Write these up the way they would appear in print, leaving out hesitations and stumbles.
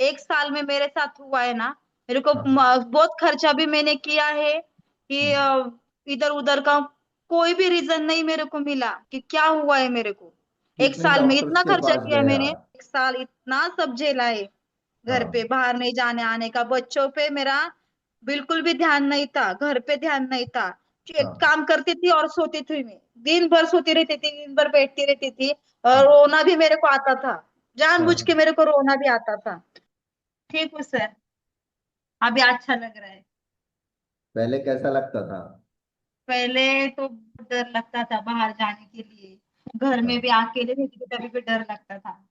एक साल में मेरे साथ हुआ है ना, मेरे को हाँ। बहुत खर्चा भी मैंने किया है कि हम्म। इधर उधर का कोई भी रीजन नहीं मेरे को मिला कि क्या हुआ है मेरे को। एक कितने साल में डॉक्टर्स इतना के खर्चा पास किया गए मैंने, आप? एक साल इतना सब झेला है। घर पे हाँ। बाहर नहीं जाने आने का, बच्चों पे मेरा बिल्कुल भी ध्यान नहीं था, घर पे ध्यान नहीं था। एक हाँ। काम करती थी और सोती थी मैं, दिन भर सोती रहती थी, दिन भर बैठती रहती थी। और हम्म। रोना भी मेरे को आता था, जानबूझ के हाँ। मेरे को रोना भी आता था। ठीक हूँ सर, अभी अच्छा लग रहा है। पहले कैसा लगता था? पहले तो डर लगता था बाहर जाने के लिए, घर में भी हाँ। अकेले रहती थी तभी भी डर लगता था।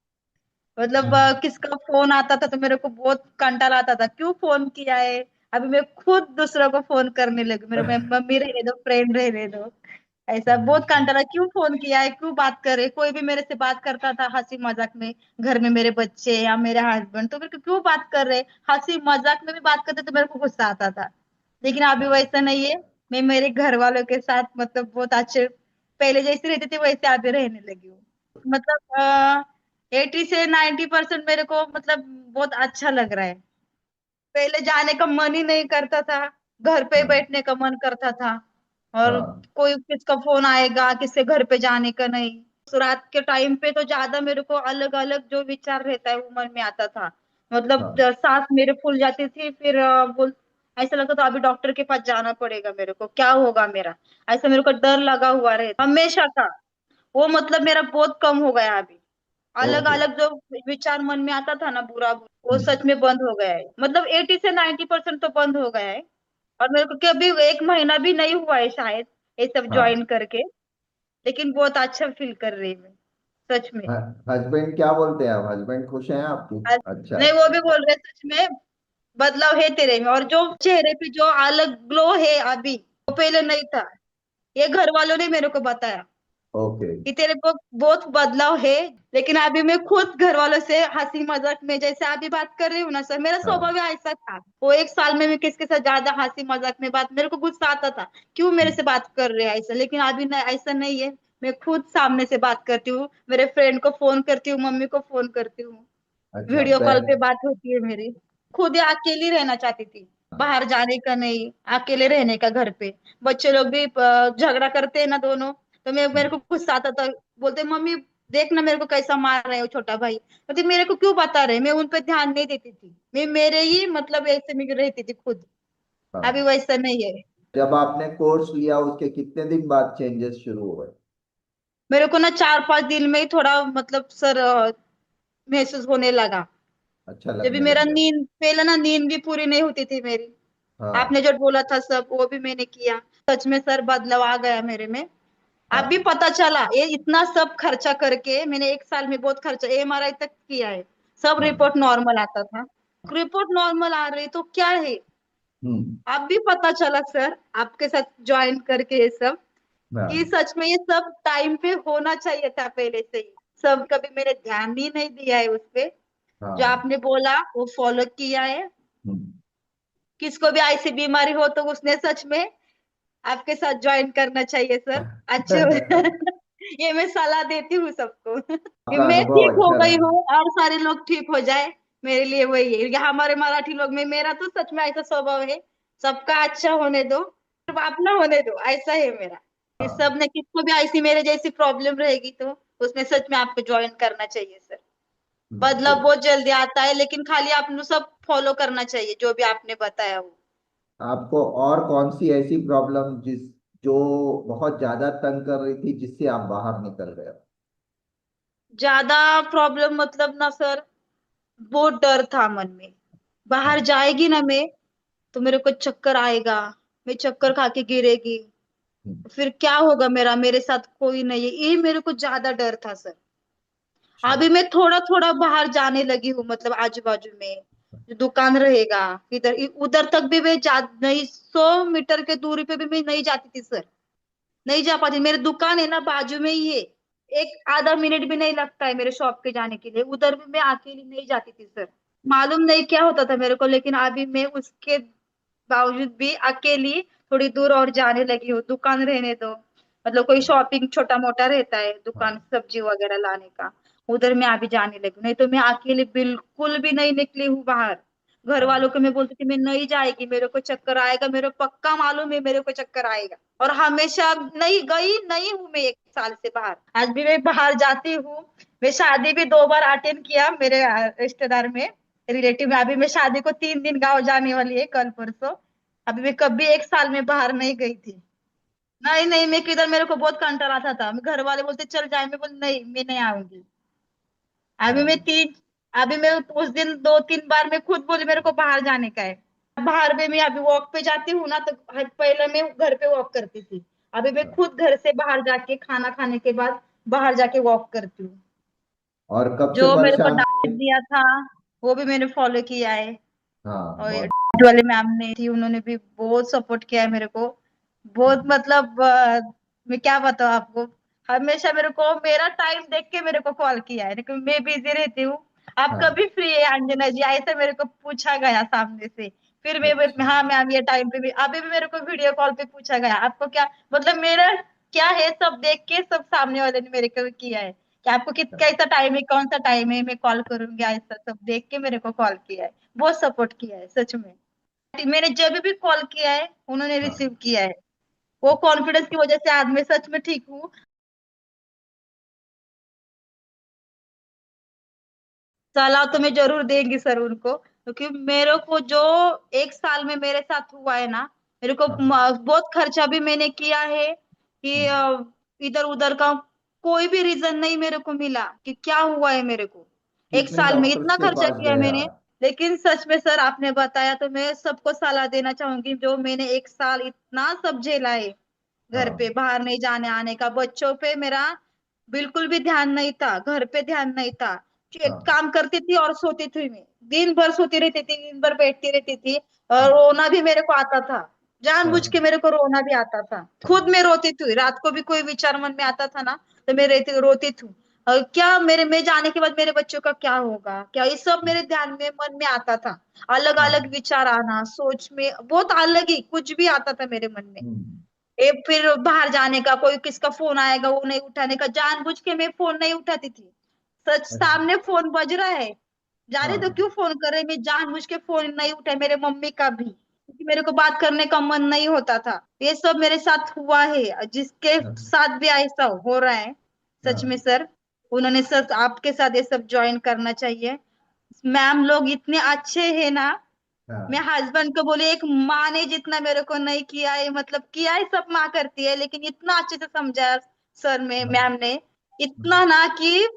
मतलब हम्म। किसका फोन आता था तो मेरे को बहुत कंटाला आता था, क्यों फोन किया है। अभी मैं खुद दूसरों को फोन करने लगी, मेरे में मम्मी रहने दो, फ्रेंड रहने दो। ऐसा बहुत कंटाला, क्यों फोन किया है, क्यों बात करे, कोई भी मेरे से बात करता था हंसी मजाक में, घर में मेरे बच्चे या मेरे हस्बैंड, तो मेरे को क्यों बात कर रहे, हंसी मजाक में भी बात करते तो मेरे को गुस्सा आता था। लेकिन अभी हाँ। वैसा नहीं है। मैं मेरे घर वालों के साथ मतलब बहुत अच्छे, पहले जैसे रहती थी वैसे अभी रहने लगी हूँ। मतलब 80 से 90% मेरे को मतलब बहुत अच्छा लग रहा है। पहले जाने का मन ही नहीं करता था, घर पे हाँ। बैठने का मन करता था। और हाँ। कोई किसका फोन आएगा, किससे घर पे जाने का नहीं। तो रात के टाइम पे तो ज्यादा मेरे को अलग अलग जो विचार रहता है वो मन में आता था। मतलब हाँ। सांस मेरे फूल जाती थी, फिर बोल ऐसा लगता था अभी डॉक्टर के पास जाना पड़ेगा, मेरे को क्या होगा मेरा, ऐसा मेरे को डर लगा हुआ रहता हमेशा का। वो मतलब मेरा बहुत कम हो गया अभी। अलग ओके। अलग जो विचार मन में आता था ना बुरा, वो हम्म। सच में बंद हो गया है। मतलब 80 से 90% तो बंद हो गया है। और मेरे को कभी एक महीना भी नहीं हुआ है शायद ये सब ज्वाइन हाँ। करके, लेकिन बहुत अच्छा फील कर रही हूँ मैं, सच में। हस्बैंड क्या बोलते हैं? आप हस्बैंड खुश हैं आपकी? आज- अच्छा, नहीं, वो अच्छा। भी बोल रहे सच में बदलाव है तेरे में, और जो चेहरे पे जो अलग ग्लो है अभी, वो पहले नहीं था। ये घर वालों ने मेरे को बताया ओके। कि तेरे को बहुत बदलाव है। लेकिन अभी मैं खुद घर वालों से हंसी मजाक में जैसे अभी बात कर रही हूँ ना सर, मेरा हाँ। स्वभाव ऐसा था। वो एक साल में मैं किसके साथ ज्यादा हंसी मजाक में बात, मेरे को गुस्सा आता था, क्यों मेरे हम्म। से बात कर रहे हैं ऐसा। लेकिन अभी नहीं, ऐसा नहीं है। मैं खुद सामने से बात करती हूँ, मेरे फ्रेंड को फोन करती हूँ, मम्मी को फोन करती हूँ, अच्छा। वीडियो कॉल पे बात होती है मेरी। खुद ही अकेली रहना चाहती थी, हाँ। बाहर जाने का नहीं, अकेले रहने का घर पे। बच्चे लोग भी झगड़ा करते हैं ना दोनों, तो मैं मेरे को गुस्सा आता था। बोलते मम्मी देख ना मेरे को कैसा मार रहे हो छोटा भाई, बोलते मेरे को क्यों बता रहे, मैं उन पे ध्यान नहीं देती थी, मैं मेरे ही मतलब ऐसे में रहती थी खुद। अभी हाँ। वैसा नहीं है। जब आपने कोर्स लिया उसके कितने दिन बाद चेंजेस शुरू हुए? मेरे को ना 4-5 दिन में ही थोड़ा मतलब सर महसूस होने लगा। अच्छा जब भी लगने मेरा लग गया? नींद पहले ना, नींद भी पूरी नहीं होती थी मेरी। हाँ। आपने जो बोला था सब वो भी मैंने किया। सच में सर बदलाव आ गया मेरे में। अब भी हाँ। पता चला ये इतना सब खर्चा करके मैंने एक साल में बहुत खर्चा, एमआरआई तक किया है, सब हाँ। रिपोर्ट नॉर्मल आता था। रिपोर्ट नॉर्मल आ रही तो क्या है। हम्म। अब भी पता चला सर आपके साथ ज्वाइन करके ये सब, कि हाँ। सच में ये सब टाइम पे होना चाहिए था पहले से ही। सब कभी मैंने ध्यान ही नहीं दिया है उस पे। जो हाँ। आपने बोला वो फॉलो किया है। हम्म। किसको भी ऐसी बीमारी हो तो उसने सच में आपके साथ ज्वाइन करना चाहिए सर, अच्छे हो। ये मैं सलाह देती हूँ सबको कि आपका मैं अनुभव ठीक हो अच्छा गई रहा। हूँ और सारे लोग ठीक हो जाए, मेरे लिए वही है। यहाँ हमारे मराठी लोग में मेरा तो सच में ऐसा स्वभाव है, सबका अच्छा होने दो, सिर्फ अपना होने दो, ऐसा है मेरा। इस हाँ। सब ने किसको भी ऐसी मेरे जैसी प्रॉब्लम रहेगी तो उसमें सच में आपको ज्वाइन करना चाहिए सर। बदलाव तो बहुत जल्दी आता है, लेकिन खाली आपको सब फॉलो करना चाहिए जो भी आपने बताया वो। आपको और कौन सी ऐसी प्रॉब्लम जो बहुत ज्यादा तंग कर रही थी जिससे आप बाहर निकल गए? ज्यादा प्रॉब्लम मतलब ना सर, बहुत डर था मन में, बाहर हाँ। जाएगी ना मैं तो मेरे को चक्कर आएगा, मैं चक्कर खा के गिरेगी, हम्म। फिर क्या होगा मेरा, मेरे साथ कोई नहीं है, ये मेरे को ज्यादा डर था सर। अच्छा। अभी मैं थोड़ा थोड़ा बाहर जाने लगी हूँ, मतलब आजू बाजू में जो दुकान रहेगा, इधर उधर तक भी मैं जा नहीं, 100 मीटर के दूरी पे भी मैं नहीं जाती थी सर, नहीं जा पाती। मेरी दुकान है ना बाजू में ही है, एक आधा मिनट भी नहीं लगता है मेरे शॉप के जाने के लिए, उधर भी मैं अकेली नहीं जाती थी सर। मालूम नहीं क्या होता था मेरे को, लेकिन अभी मैं उसके बावजूद भी अकेली थोड़ी दूर और जाने लगी हूँ। दुकान रहने दो, मतलब कोई शॉपिंग छोटा मोटा रहता है दुकान, हाँ। सब्जी वगैरह लाने का, उधर मैं अभी जाने लगी, नहीं तो मैं अकेले बिल्कुल भी नहीं निकली हूँ बाहर। घर वालों हाँ। को मैं बोलती थी मैं नहीं जाएगी, मेरे को चक्कर आएगा, मेरे को पक्का मालूम है मेरे को चक्कर आएगा। और हमेशा नहीं गई नहीं हूँ मैं 1 साल से बाहर। आज भी मैं बाहर जाती हूँ। मैं शादी भी 2 बार अटेंड किया मेरे रिश्तेदार में, रिलेटिव में। अभी मैं शादी को 3 दिन गाँव जाने वाली है, कल परसों। अभी मैं कभी 1 साल में बाहर नहीं गई थी। नहीं नहीं, मैं किधर, मेरे को बहुत कंटाल आता था। घर वाले बोलते चल जाए, मैं बोल नहीं मैं नहीं आऊंगी। अभी मैं हाँ। तीन अभी मैं उस दिन 2-3 बार मैं खुद बोली मेरे को बाहर जाने का है। बाहर में मैं अभी वॉक पे जाती हूँ ना, तो पहले मैं घर पे वॉक करती थी। अभी मैं हाँ। खुद घर से बाहर जाके खाना खाने के बाद बाहर जाके वॉक करती हूँ। और कब से जो मेरे को परेशान डाइट थे? दिया था वो भी मैंने फॉलो किया है। हाँ, और ये बहुत। डाइट वाले मैम ने थी, उन्होंने भी बहुत सपोर्ट किया है मेरे को। बहुत मतलब मैं क्या बताऊँ आपको। हमेशा मेरे को मेरा टाइम देख के मेरे को कॉल किया है, लेकिन मैं बिजी रहती हूँ। आप हाँ। कभी फ्री है अंजना जी, ऐसे मेरे को पूछा गया सामने से। फिर अच्छा। हाँ मैम ये टाइम पे भी, अभी भी मेरे को वीडियो कॉल पे पूछा गया आपको क्या मतलब मेरा क्या है, सब देख के सब सामने वाले ने मेरे को किया है कि आपको कैसा टाइम है, कौन सा टाइम है, मैं कॉल करूंगी, ऐसा सब देख के मेरे को कॉल किया है। बहुत सपोर्ट किया है सच में। मैंने जब भी कॉल किया है उन्होंने हाँ। रिसीव किया है। वो कॉन्फिडेंस की वजह से आज मैं सच में ठीक हूँ। सलाह तो मैं जरूर देंगी सर उनको, क्योंकि मेरे को जो 1 साल में मेरे साथ हुआ है ना, मेरे को हाँ। बहुत खर्चा भी मैंने किया है कि हम्म। इधर उधर का कोई भी रीजन नहीं मेरे को मिला कि क्या हुआ है मेरे को। एक कितने साल में डॉक्टर्स इतना के खर्चा पास किया गए मैंने। आप? लेकिन सच में सर आपने बताया तो मैं सबको सलाह देना चाहूंगी, जो मैंने 1 साल इतना सब झेला है। घर पे हाँ। बाहर नहीं जाने आने का, बच्चों पे मेरा बिल्कुल भी ध्यान नहीं था, घर पे ध्यान नहीं था। हाँ। काम करती थी और सोती थी मैं। दिन भर सोती रहती थी, दिन भर बैठती रहती थी। और रोना भी मेरे को आता था। जानबूझ के हाँ। मेरे को रोना भी आता था, खुद में रोती थी। रात को भी कोई विचार मन में आता था ना, तो मैं रोती थी। और क्या मेरे में जाने के बाद मेरे बच्चों का क्या होगा, क्या, ये सब मेरे ध्यान में मन में आता था। अलग अलग हाँ। विचार आना, सोच में बहुत अलग ही कुछ भी आता था मेरे मन में। हम्म। ए फिर बाहर जाने का, कोई किसका फोन आएगा वो नहीं उठाने का, जानबूझ के मैं फोन नहीं उठाती थी। सच, अच्छा। सामने फोन बज रहा है, जा रहे तो हाँ। क्यों फोन कर रहे, मैं जानबूझ के फोन नहीं उठाए, मेरे मम्मी का भी, क्योंकि मेरे को बात करने का मन नहीं होता था। ये सब मेरे साथ हुआ है, जिसके हाँ। साथ भी ऐसा हो रहा है। सच में हाँ। सर, उन्होंने सर आपके साथ ये सब ज्वाइन करना चाहिए। मैम लोग इतने अच्छे हैं ना। मैं हाँ। हस्बैंड को बोली, एक माँ ने जितना मेरे को नहीं किया है, मतलब किया है सब माँ करती है, लेकिन इतना अच्छे से समझाया सर में हाँ। मैम ने। इतना ना कि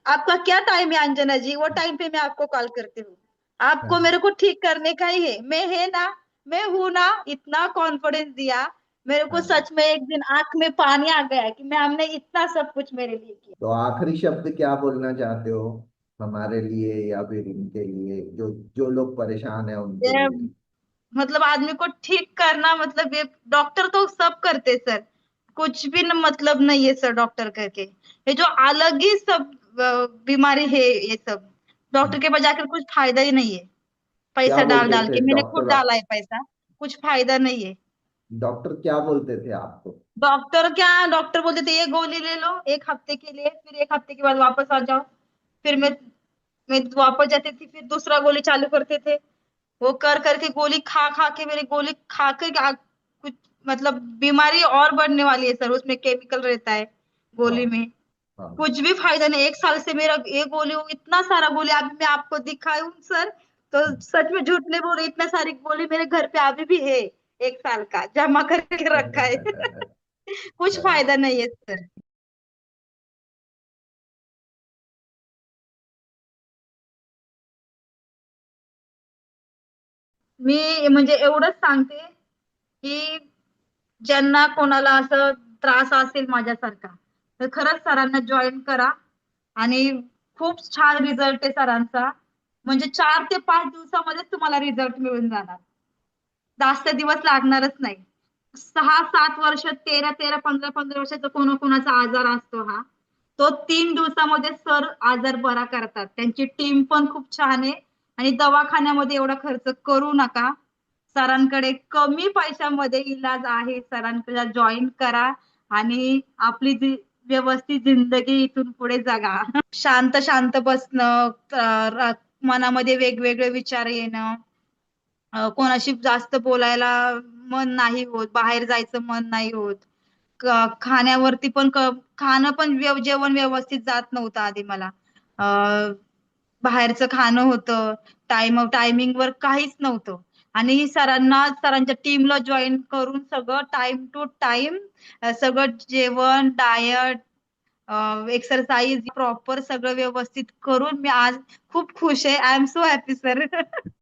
आपका क्या टाइम है अंजना जी, वो टाइम पे मैं आपको कॉल करती हूँ। आपको हाँ। मेरे को ठीक करने का ही है, मैं है ना, मैं हूं ना, इतना कॉन्फिडेंस दिया। मेरे को हाँ। सच में एक दिन आंख में पानी आ गया कि मैम ने इतना सब कुछ मेरे लिए किया। तो आखिरी शब्द क्या बोलना चाहते हो हमारे लिए, या फिर इनके लिए, जो जो लोग परेशान है उनके ये लिए? मतलब आदमी को ठीक करना, मतलब ये डॉक्टर तो सब करते सर, कुछ भी न, मतलब नहीं है सर डॉक्टर करके। ये जो अलग ही सब बीमारी है ये सब, डॉक्टर के पास जाकर कुछ फायदा ही नहीं है। क्या पैसा डाल बोलते डाल थे के मैंने खुद डॉक्टर? डाला है पैसा, कुछ फायदा नहीं है। डॉक्टर क्या बोलते थे आपको? डॉक्टर क्या, डॉक्टर बोलते थे ये गोली ले लो 1 हफ्ते के लिए, फिर 1 हफ्ते के बाद वापस आ जाओ। फिर मैं वापस जाती थी, फिर दूसरा गोली चालू करते थे। वो कर करके गोली खा खा के, मेरी गोली खा कर कुछ मतलब बीमारी और बढ़ने वाली है सर, उसमें केमिकल रहता है हाँ। गोली में। हाँ। कुछ भी फायदा नहीं, 1 साल से मेरा ये गोली, वो इतना सारा गोली अभी मैं आपको दिखाऊं सर, तो सच में झूठ नहीं बोल रही, इतना सारी गोली मेरे घर पे अभी भी है। 1 साल का जमा करके रखा है। कुछ फायदा नहीं है सर। मी म्हणजे एवढंच सांगते की ज्यांना कोणाला असं त्रास असेल माझ्यासारखा, तर खरंच सरांना जॉईन करा। आणि खूप छान रिझल्ट आहे सरांचा, म्हणजे 4 ते 5 दिवसामध्येच तुम्हाला रिझल्ट मिळून जाणार, जास्त दिवस लागणारच नाही। 6-7 वर्ष, 13-13, 15-15 वर्षाचा कोणाकोणाचा आजार असतो हा, तो 3 दिवसामध्ये सर आजार बरा करतात। त्यांची टीम पण खूप छान आहे। आणि दवाखान्यामध्ये एवढा खर्च करू नका, सरांकडे कमी पैशामध्ये इलाज आहे, सरांकडे जॉईन करा। आणि आपली जी व्यवस्थित जिंदगी इथून पुढे जगा. शांत शांत बसणं, मनामध्ये वेगवेगळे विचार येणं, कोणाशी जास्त बोलायला मन नाही होत, बाहेर जायचं मन नाही होत. खाण्यावरती पण खाणं पण जेवण व्यवस्थित जात नव्हतं आधी मला. बाहेरचं खाणं होतं, टायमिंग वर काहीच नव्हतं. आणि सरांच्या टीमला जॉईन करून सगळं टाइम टू टाइम, सगळं जेवण, डायट, एक्सरसाइज प्रॉपर सगळं व्यवस्थित करून मी आज खूप खुश आहे. I am so happy sir.